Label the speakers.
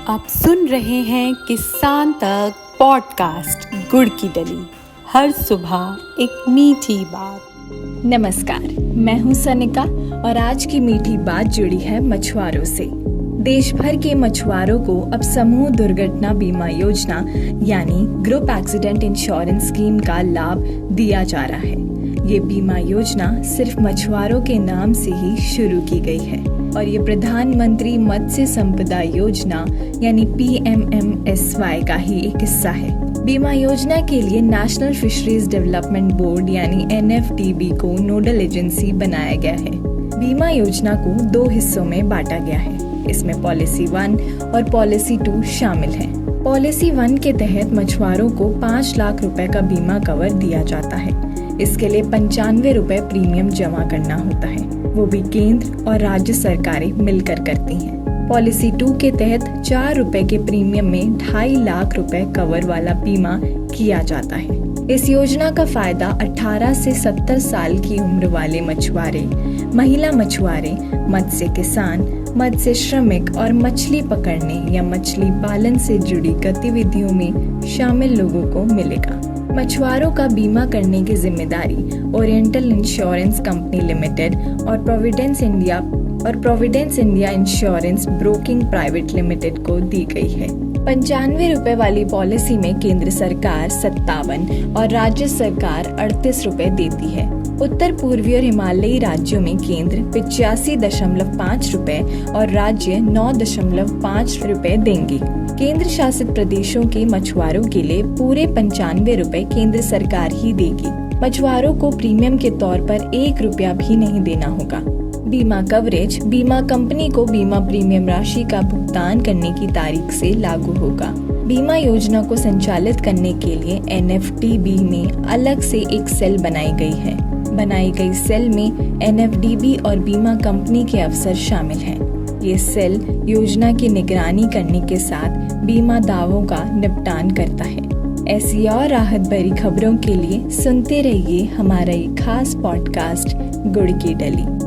Speaker 1: आप सुन रहे हैं किसान तक पॉडकास्ट गुड़ की डली। हर सुबह एक मीठी बात।
Speaker 2: नमस्कार, मैं हूं सनिका और आज की मीठी बात जुड़ी है मछुआरों से। देश भर के मछुआरों को अब समूह दुर्घटना बीमा योजना यानी ग्रुप एक्सीडेंट इंश्योरेंस स्कीम का लाभ दिया जा रहा है। ये बीमा योजना सिर्फ मछुआरों के नाम से ही शुरू की गई है और ये प्रधानमंत्री मत्स्य संपदा योजना यानी PMMSY का ही एक हिस्सा है। बीमा योजना के लिए नेशनल फिशरीज डेवलपमेंट बोर्ड यानी NFDB को नोडल एजेंसी बनाया गया है। बीमा योजना को 2 हिस्सों में बांटा गया है। इसमें पॉलिसी 1 और पॉलिसी 2 शामिल है। पॉलिसी 1 के तहत मछुआरों को 5 लाख रुपए का बीमा कवर दिया जाता है। इसके लिए 95 रुपए प्रीमियम जमा करना होता है, वो भी केंद्र और राज्य सरकारें मिलकर करती हैं। पॉलिसी 2 के तहत 4 रुपए के प्रीमियम में 2.5 लाख रुपए कवर वाला बीमा किया जाता है। इस योजना का फायदा 18 से 70 साल की उम्र वाले मछुआरे, महिला मछुआरे, मत्स्य किसान, मत्स्य श्रमिक और मछली पकड़ने या मछली पालन से जुड़ी गतिविधियों में शामिल लोगों को मिलेगा। मछुआरों का बीमा करने की जिम्मेदारी ओरिएंटल इंश्योरेंस कंपनी लिमिटेड और Providence India insurance broking private limited को दी गई है। 95 रुपए वाली पॉलिसी में केंद्र सरकार 57 और राज्य सरकार 38 रुपए देती है। उत्तर पूर्वी और हिमालयी राज्यों में केंद्र 85.5 रुपए और राज्य 9.5 रुपए देंगे। केंद्र शासित प्रदेशों के मछुआरों के लिए पूरे 95 रुपए केंद्र सरकार ही देगी। मछुआरों को प्रीमियम के तौर पर 1 रुपया भी नहीं देना होगा। बीमा कवरेज बीमा कंपनी को बीमा प्रीमियम राशि का भुगतान करने की तारीख से लागू होगा। बीमा योजना को संचालित करने के लिए NFDB में अलग से एक सेल बनाई गई है। बनाई गई सेल में NFDB और बीमा कंपनी के अफसर शामिल हैं। ये सेल योजना की निगरानी करने के साथ बीमा दावों का निपटान करता है। ऐसी और राहत भरी खबरों के लिए सुनते रहिए हमारा ये खास पॉडकास्ट गुड़ की डली।